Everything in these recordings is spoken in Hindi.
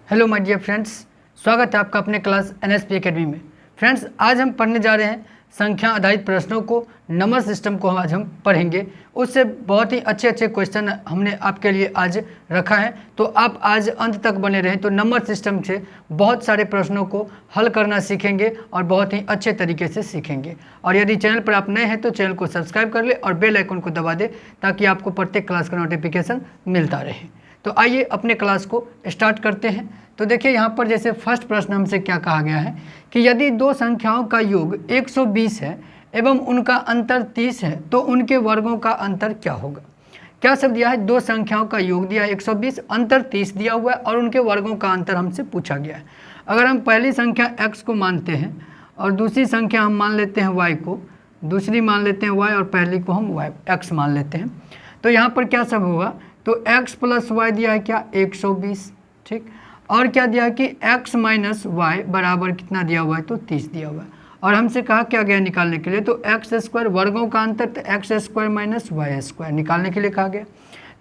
हेलो माय डियर फ्रेंड्स, स्वागत है आपका अपने क्लास एनएसपी एकेडमी में। फ्रेंड्स, आज हम पढ़ने जा रहे हैं संख्या आधारित प्रश्नों को, नंबर सिस्टम को आज हम पढ़ेंगे। उससे बहुत ही अच्छे अच्छे क्वेश्चन हमने आपके लिए आज रखा है, तो आप आज अंत तक बने रहें तो नंबर सिस्टम से बहुत सारे प्रश्नों को हल करना सीखेंगे और बहुत ही अच्छे तरीके से सीखेंगे। और यदि चैनल पर आप नए हैं तो चैनल को सब्सक्राइब कर ले और बेल आइकन को दबा दे ताकि आपको प्रत्येक क्लास का नोटिफिकेशन मिलता रहे। तो आइए अपने क्लास को स्टार्ट करते हैं। तो देखिए यहाँ पर जैसे फर्स्ट प्रश्न हमसे क्या कहा गया है कि यदि दो संख्याओं का योग 120 है एवं उनका अंतर 30 है तो उनके वर्गों का अंतर क्या होगा। क्या सब दिया है, दो संख्याओं का योग दिया है 120, अंतर 30 दिया हुआ है और उनके वर्गों का अंतर हमसे पूछा गया है। अगर हम पहली संख्या x को मानते हैं और दूसरी संख्या हम मान लेते हैं y को, दूसरी मान लेते हैं y और पहली को हम x मान लेते हैं, तो यहाँ पर क्या सब होगा, तो x प्लस वाई दिया है क्या 120, ठीक, और क्या दिया है कि x माइनस वाई बराबर कितना दिया हुआ है, तो 30 दिया हुआ है। और हमसे कहा क्या गया निकालने के लिए, तो एक्स स्क्वायर वर्गों का अंतर, तो x square minus y square निकालने के लिए कहा गया।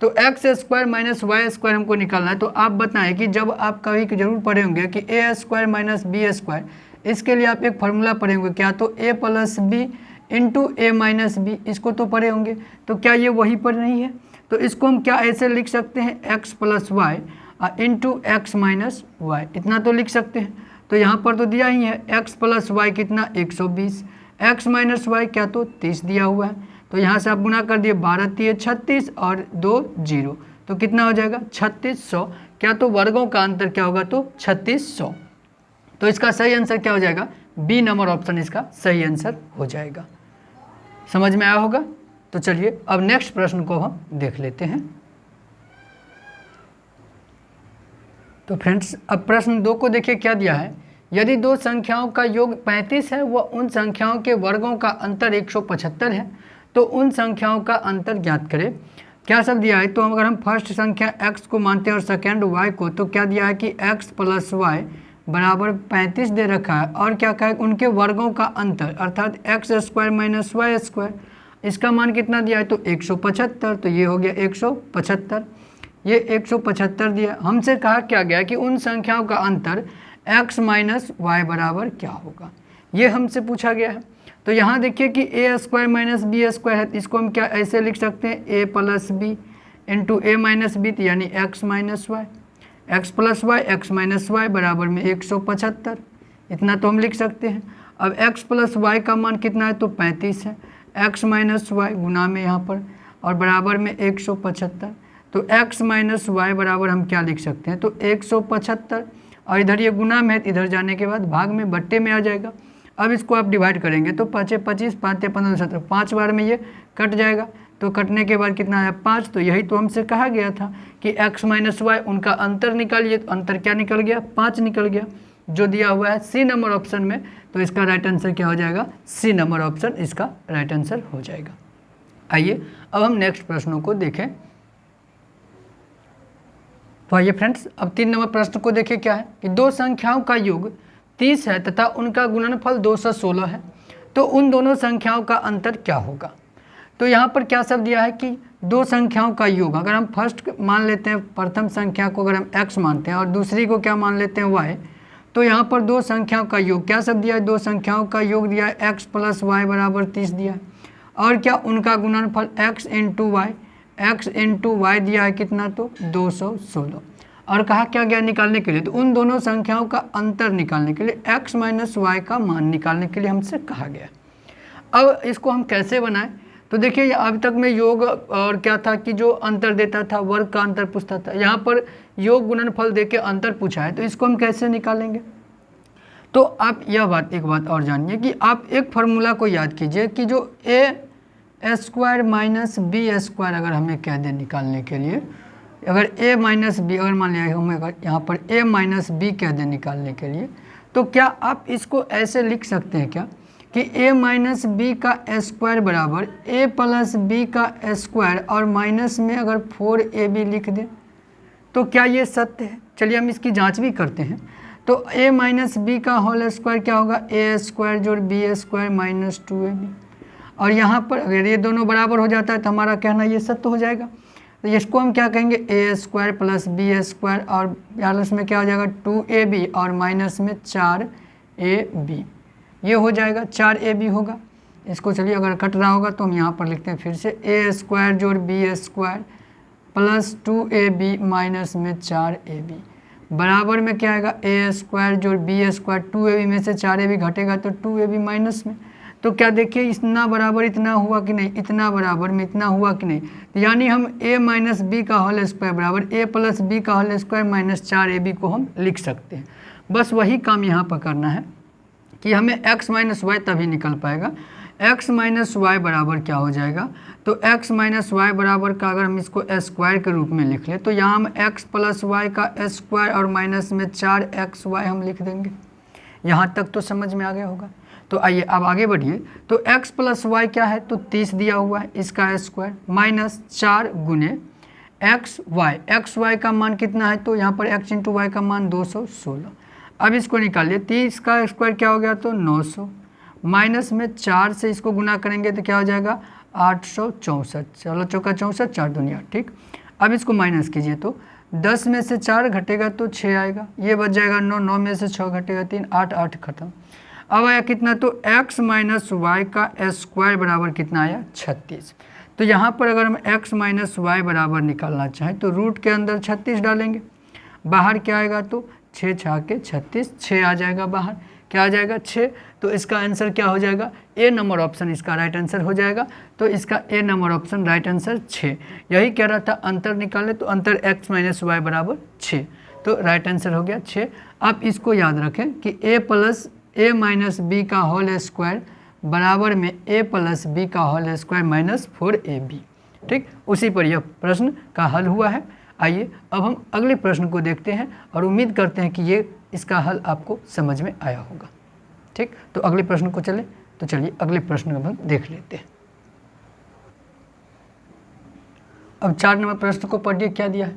तो x square minus y square हमको निकालना है। तो आप बताएं कि जब आप कभी जरूर पढ़े होंगे कि a square minus b square, इसके लिए आप एक फार्मूला पढ़े होंगे क्या, तो ए plus b into a minus B, इसको तो पढ़े होंगे। तो क्या ये वही पर नहीं है, तो इसको हम क्या ऐसे लिख सकते हैं, x plus y into x minus y, इतना तो लिख सकते हैं। तो यहाँ पर तो दिया ही है एक्स प्लस वाई कितना 120, एक्स माइनस वाई क्या तो 30 दिया हुआ है। तो यहाँ से आप गुना कर दिए, 12 3 36 और 2 0, तो कितना हो जाएगा 3600। क्या तो वर्गों का अंतर क्या होगा, तो 3600। तो इसका सही आंसर क्या हो जाएगा, बी नंबर ऑप्शन इसका सही आंसर हो जाएगा। समझ में आया होगा। तो चलिए अब नेक्स्ट प्रश्न को हम देख लेते हैं। तो फ्रेंड्स, अब प्रश्न 2 को देखिए क्या दिया है, यदि दो संख्याओं का योग 35 है व उन संख्याओं के वर्गों का अंतर 175 है तो उन संख्याओं का अंतर ज्ञात करें। क्या सब दिया है, तो अगर हम फर्स्ट संख्या x को मानते हैं और सेकेंड y को, तो क्या दिया है कि x प्लस वाई बराबर 35 दे रखा है और क्या कहा है उनके वर्गों का अंतर अर्थात x square minus y square, इसका मान कितना दिया है, तो 175। तो ये हो गया 175, ये 175 दिया। हमसे कहा क्या गया कि उन संख्याओं का अंतर x माइनस वाई बराबर क्या होगा, ये हमसे पूछा गया है। तो यहाँ देखिए कि a square minus b square है, इसको हम क्या ऐसे लिख सकते हैं, a plus b into a minus b, यानी x minus y, x plus y x minus y बराबर में 175, इतना तो हम लिख सकते हैं। अब x प्लस वाई का मान कितना है, तो 35 है, x माइनस वाई गुना में यहाँ पर और बराबर में 175। तो x माइनस वाई बराबर हम क्या लिख सकते हैं, तो 175, और इधर ये गुना में है, इधर जाने के बाद भाग में बट्टे में आ जाएगा। अब इसको आप डिवाइड करेंगे तो 5 25, 5 15 17, 5 बार में ये कट जाएगा। तो कटने के बाद कितना आया 5। तो यही तो हमसे कहा गया था कि x माइनस वाई उनका अंतर निकालिए, तो अंतर क्या निकल गया, 5 निकल गया, जो दिया हुआ है सी नंबर ऑप्शन में। तो इसका राइट आंसर क्या हो जाएगा, सी नंबर ऑप्शन इसका राइट आंसर हो जाएगा। आइए अब हम नेक्स्ट प्रश्नों को देखें। तो आइए फ्रेंड्स, अब 3 नंबर प्रश्न को देखिए क्या है कि दो संख्याओं का योग 30 है तथा उनका गुणनफल 216 है तो उन दोनों संख्याओं का अंतर क्या होगा। तो यहाँ पर क्या सब दिया है कि दो संख्याओं का योग, अगर हम फर्स्ट मान लेते हैं, प्रथम संख्या को अगर हम x मानते हैं और दूसरी को क्या मान लेते हैं y, तो यहाँ पर दो संख्याओं का योग क्या सब दिया है, दो संख्याओं का योग दिया है x प्लस वाई बराबर 30 दिया है, और क्या उनका गुणनफल x into y, x into y दिया है कितना, तो 216, और कहा क्या गया निकालने के लिए, तो उन दोनों संख्याओं का अंतर निकालने के लिए x माइनस वाई का मान निकालने के लिए हमसे कहा गया। अब इसको हम कैसे बनाएं, तो देखिए अभी तक में योग और क्या था कि जो अंतर देता था वर्ग का अंतर पूछता था, यहाँ पर योग गुणनफल दे के अंतर पूछा है, तो इसको हम कैसे निकालेंगे। तो आप यह एक बात और जानिए कि आप एक फार्मूला को याद कीजिए कि जो ए स्क्वायर माइनस बी स्क्वायर अगर हमें कह दें निकालने के लिए, अगर a माइनस बी, अगर मान लिया हम अगर यहाँ पर a माइनस बी कह दें निकालने के लिए, तो क्या आप इसको ऐसे लिख सकते हैं क्या कि a माइनस बी का स्क्वायर बराबर a प्लस बी का स्क्वायर और माइनस में अगर 4ab लिख दें, तो क्या ये सत्य है। चलिए हम इसकी जांच भी करते हैं। तो a माइनस बी का होल स्क्वायर क्या होगा, a स्क्वायर जोड़ बी स्क्वायर माइनस 2ab, और यहाँ पर अगर ये दोनों बराबर हो जाता है तो हमारा कहना ये सत्य हो जाएगा। तो इसको हम क्या कहेंगे ए स्क्वायर प्लस बी स्क्वायर और प्लस में क्या हो जाएगा 2ab और माइनस में 4ab, ये हो जाएगा 4ab होगा। इसको चलिए अगर कट रहा होगा तो हम यहाँ पर लिखते हैं फिर से ए स्क्वायर जोड़ b square plus 2ab minus में 4ab बराबर में क्या आएगा ए स्क्वायर जोड़ बी स्क्वायर 2ab में से 4ab घटेगा तो 2ab माइनस में। तो क्या देखिए इतना बराबर इतना हुआ कि नहीं, इतना बराबर में इतना हुआ कि नहीं, तो यानी हम a माइनस बी का होल स्क्वायर बराबर a प्लस बी का होल स्क्वायर माइनस 4ab को हम लिख सकते हैं। बस वही काम यहाँ पर करना है कि हमें x माइनस वाई तभी निकल पाएगा। x माइनस वाई बराबर क्या हो जाएगा, तो x माइनस वाई बराबर का अगर हम इसको स्क्वायर के रूप में लिख लें तो यहाँ हम x प्लस वाई का स्क्वायर और माइनस में 4xy हम लिख देंगे। यहाँ तक तो समझ में आ गया होगा। तो आइए अब आगे बढ़िए। तो x प्लस वाई क्या है, तो 30 दिया हुआ है, इसका स्क्वायर माइनस 4 गुने एक्स वाई का मान कितना है, तो यहाँ पर x इंटू वाई का मान 216। अब इसको निकालिए, 30 का स्क्वायर क्या हो गया तो 900 माइनस में 4 से इसको गुना करेंगे तो क्या हो जाएगा 864। चलो चौका 64 4 दुनिया ठीक। अब इसको माइनस कीजिए तो 10 में से 4 घटेगा तो 6 आएगा, ये बच जाएगा 9, 9 में से 6 घटेगा 3, 8, 8 खत्म। अब आया कितना, तो x माइनस वाई का स्क्वायर बराबर कितना आया 36। तो यहाँ पर अगर हम x माइनस वाई बराबर निकालना चाहें तो रूट के अंदर 36 डालेंगे, बाहर क्या आएगा तो 6 छः के 36, 6 आ जाएगा बाहर, क्या आ जाएगा 6। तो इसका आंसर क्या हो जाएगा, ए नंबर ऑप्शन इसका राइट आंसर हो जाएगा। तो इसका ए नंबर ऑप्शन राइट आंसर 6। यही कह रहा था अंतर निकाले, तो अंतर x माइनस वाई बराबर 6, तो राइट आंसर हो गया 6। आप इसको याद रखें कि a plus a minus b का होल स्क्वायर बराबर में a प्लस बी का होल स्क्वायर माइनस 4ab, ठीक। उसी पर यह प्रश्न का हल हुआ है। आइए अब हम अगले प्रश्न को देखते हैं और उम्मीद करते हैं कि ये इसका हल आपको समझ में आया होगा, ठीक। तो अगले प्रश्न को चले, तो चलिए अगले प्रश्न को हम देख लेते हैं। अब 4 नंबर प्रश्न को पढ़िए, क्या दिया है,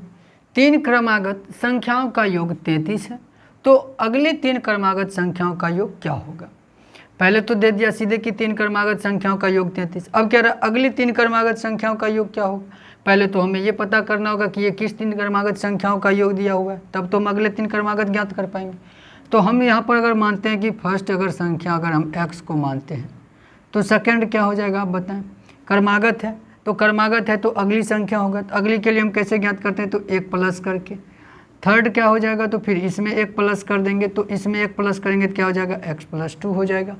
3 क्रमागत संख्याओं का योग 33 है, तो अगले 3 क्रमागत संख्याओं का योग क्या होगा। पहले तो दे दिया सीधे कि 3 क्रमागत संख्याओं का योग 33, अब कह रहा है अगली 3 क्रमागत संख्याओं का योग क्या होगा। पहले तो हमें ये पता करना होगा कि ये किस 3 क्रमागत संख्याओं का योग दिया हुआ है, तब तो हम अगले 3 क्रमागत ज्ञात कर पाएंगे। तो हम यहाँ पर अगर मानते हैं कि फर्स्ट अगर संख्या अगर हम x को मानते हैं तो सेकंड क्या हो जाएगा आप बताएं, क्रमागत है, तो क्रमागत है तो अगली संख्या होगा, तो अगली के लिए हम कैसे ज्ञात करते हैं, तो 1 प्लस करके। थर्ड क्या हो जाएगा, तो फिर इसमें 1 प्लस कर देंगे, तो इसमें 1 प्लस करेंगे तो क्या हो जाएगा x प्लस 2 हो जाएगा।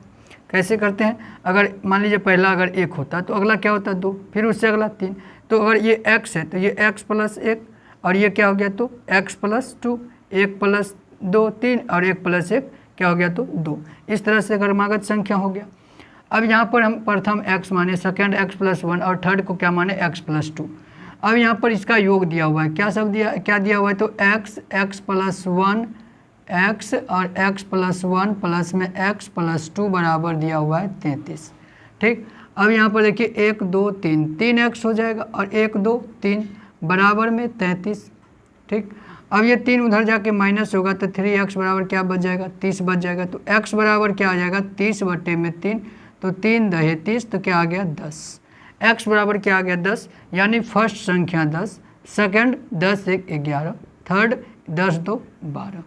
कैसे करते हैं, अगर मान लीजिए पहला अगर 1 होता तो अगला क्या होता 2, फिर उससे अगला 3, तो अगर ये x है तो ये x प्लस 1 और ये क्या हो गया तो x प्लस 2, 1 प्लस 2 3 और 1 प्लस 1 क्या हो गया तो 2। इस तरह से क्रमागत संख्या हो गया। अब यहाँ पर हम प्रथम x माने, सेकंड x प्लस 1 और थर्ड को क्या माने x प्लस 2। अब यहाँ पर इसका योग दिया हुआ है, क्या सब दिया, क्या दिया हुआ है, तो x प्लस 1 x और x प्लस 1 प्लस में x प्लस 2 बराबर दिया हुआ है 33, ठीक। अब यहाँ पर देखिए 1 2 3, 3x हो जाएगा और 1 2 3 बराबर में 33, ठीक। अब ये 3 उधर जाके माइनस होगा तो 3x बराबर क्या बच जाएगा 30 बच जाएगा, तो x बराबर क्या आ जाएगा 30 बटे में 3, तो 3 दहे 30, तो क्या आ गया 10। x बराबर क्या आ गया 10, यानी फर्स्ट संख्या 10, सेकंड 10 1 11, थर्ड 10 2 12,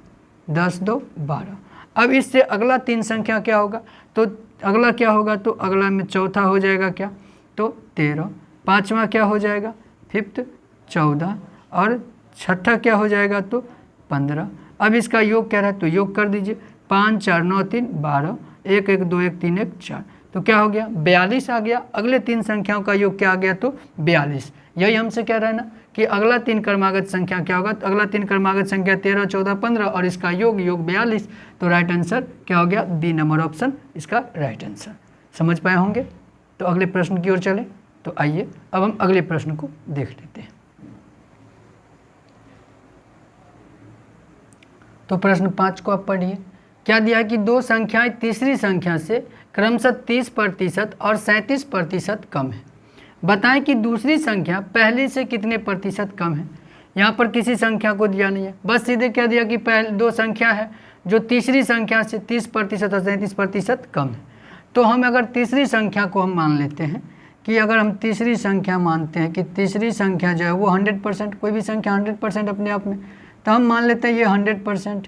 10 2 12। अब इससे अगला 3 संख्या क्या होगा, तो अगला क्या होगा, तो अगला में चौथा हो जाएगा क्या तो 13, पाँचवा क्या हो जाएगा फिफ्थ 14 और छठा क्या हो जाएगा तो 15। अब इसका योग क्या रहा है, तो योग कर दीजिए, 5 4 9 3 12, 1 1 2 1 3 1 4, तो क्या हो गया 42 आ गया। अगले 3 संख्याओं का योग क्या आ गया तो 42। यही हमसे कह रहा है ना कि अगला 3 क्रमागत संख्या क्या होगा, तो अगला 3 क्रमागत संख्या 13 14 15 और इसका योग 42, तो राइट आंसर क्या हो गया बी नंबर ऑप्शन इसका राइट आंसर। समझ पाए होंगे। तो अगले प्रश्न की ओर चले, तो आइए अब हम अगले प्रश्न को देख लेते हैं। तो प्रश्न 5 को आप पढ़िए, क्या दिया है कि 2 संख्याएं तीसरी संख्या से क्रमशः 30% और 37% कम है। बताएं कि दूसरी संख्या पहले से कितने प्रतिशत कम है। यहाँ पर किसी संख्या को दिया नहीं है, बस सीधे क्या दिया कि पहले 2 संख्या है जो तीसरी संख्या से 30% और 37% कम है। तो हम अगर तीसरी संख्या को हम मान लेते हैं कि अगर हम तीसरी संख्या मानते हैं कि तीसरी संख्या जो है वो 100%, कोई भी संख्या 100% अपने आप में, तो हम मान लेते हैं ये 100%,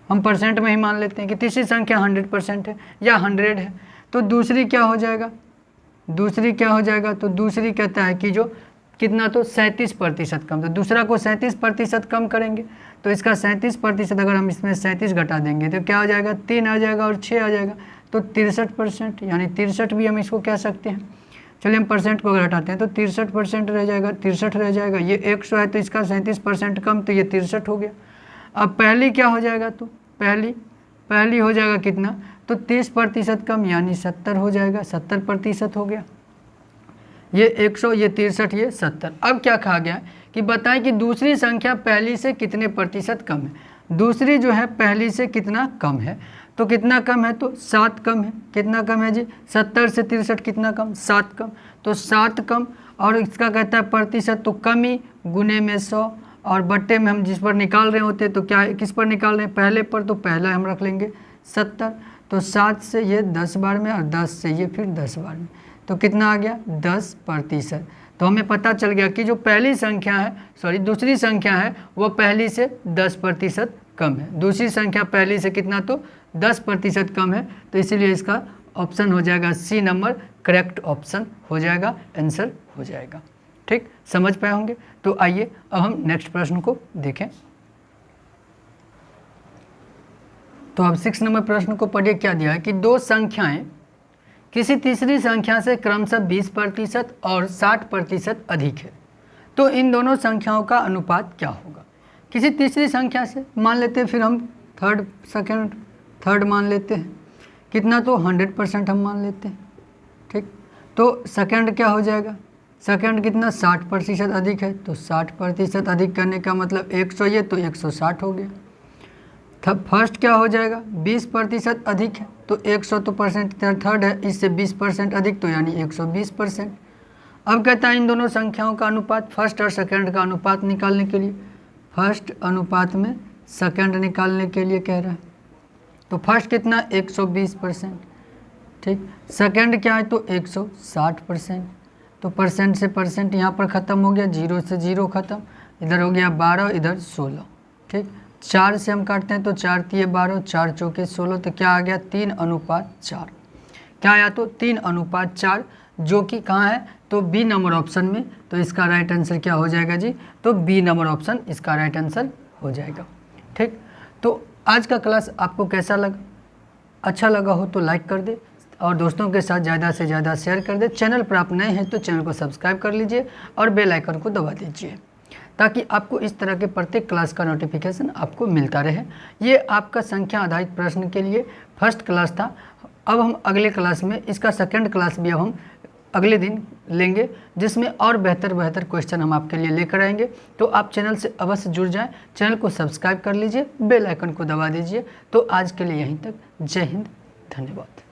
हम परसेंट में ही मान लेते हैं कि तीसरी संख्या 100% है या 100 है। तो दूसरी क्या हो जाएगा, दूसरी क्या हो जाएगा, तो दूसरी कहता है कि जो कितना, तो 37% कम। तो दूसरा को 37% कम करेंगे, तो इसका 37%, अगर हम इसमें 37 घटा देंगे तो क्या हो जाएगा, 3 आ जाएगा और 6 आ जाएगा, तो 63%, यानी 63 भी हम इसको कह सकते हैं। चलिए हम परसेंट को अगर हटाते हैं तो 63% रह जाएगा, 63 रह जाएगा। ये 100 है तो इसका 37% कम, तो ये 63 हो गया। अब पहली क्या हो जाएगा, तो पहली हो जाएगा कितना, तो 30% कम, यानी 70 हो जाएगा, 70% हो गया। ये 100, ये 63, ये 70। अब क्या कहा गया कि बताएं कि दूसरी संख्या पहली से कितने प्रतिशत कम है। दूसरी जो है पहली से कितना कम है, तो कितना कम है, तो 7 कम है। कितना कम है जी, 70 से 63 कितना कम, 7 कम, तो 7 कम। और इसका कहता है प्रतिशत, तो कमी गुने में 100 और बट्टे में हम जिस पर निकाल रहे होते हैं, तो क्या किस पर निकाल रहे हैं, पहले पर, तो पहला हम रख लेंगे 70। तो 7 से ये 10 बार में और 10 से ये फिर 10 बार में, तो कितना आ गया, 10%। तो हमें पता चल गया कि जो पहली संख्या है, दूसरी संख्या है वो पहली से 10% कम है। दूसरी संख्या पहली से कितना, तो 10% कम है। तो इसीलिए इसका ऑप्शन हो जाएगा सी नंबर करेक्ट ऑप्शन हो जाएगा, आंसर हो जाएगा। ठीक, समझ पाए होंगे। तो आइए अब हम नेक्स्ट प्रश्न को देखें। तो अब 6 नंबर प्रश्न को पढ़िए, क्या दिया है कि दो संख्याएं किसी तीसरी संख्या से क्रमशः 20% और 60% अधिक है, तो इन दोनों संख्याओं का अनुपात क्या होगा। किसी तीसरी संख्या से मान लेते हैं, फिर हम थर्ड मान लेते हैं, कितना, तो 100% हम मान लेते हैं। ठीक, तो सेकंड क्या हो जाएगा, सेकंड कितना, 60% अधिक है, तो 60% अधिक करने का मतलब 100, ये तो 160 हो गया। फर्स्ट क्या हो जाएगा, 20% अधिक है, तो 100 तो परसेंट थर्ड है, इससे 20% अधिक, तो यानी 120%। अब कहता है इन दोनों संख्याओं का अनुपात, फर्स्ट और सेकंड का अनुपात निकालने के लिए, फर्स्ट अनुपात में सेकंड निकालने के लिए कह रहा है। तो फर्स्ट कितना, 120%। ठीक, सेकंड क्या है, तो 160%। तो परसेंट से परसेंट यहाँ पर ख़त्म हो गया, 0 से 0 ख़त्म, इधर हो गया 12, इधर 16। ठीक, 4 से हम काटते हैं तो 4 तिये 12, 4 चौके 16, तो क्या आ गया, 3:4। क्या आया, तो 3:4, जो कि कहाँ है, तो बी नंबर ऑप्शन में। तो इसका राइट आंसर क्या हो जाएगा जी, तो बी नंबर ऑप्शन इसका राइट आंसर हो जाएगा। ठीक, तो आज का क्लास आपको कैसा लगा, अच्छा लगा हो तो लाइक कर दे और दोस्तों के साथ ज़्यादा से ज़्यादा शेयर कर दे। चैनल पर आप नए हैं तो चैनल को सब्सक्राइब कर लीजिए और बेल आइकन को दबा दीजिए, ताकि आपको इस तरह के प्रत्येक क्लास का नोटिफिकेशन आपको मिलता रहे। ये आपका संख्या आधारित प्रश्न के लिए फर्स्ट क्लास था। अब हम अगले क्लास में इसका सेकंड क्लास भी अब हम अगले दिन लेंगे, जिसमें और बेहतर क्वेश्चन हम आपके लिए लेकर आएंगे। तो आप चैनल से अवश्य जुड़ जाएं, चैनल को सब्सक्राइब कर लीजिए, बेल आइकन को दबा दीजिए। तो आज के लिए यहीं तक, जय हिंद, धन्यवाद।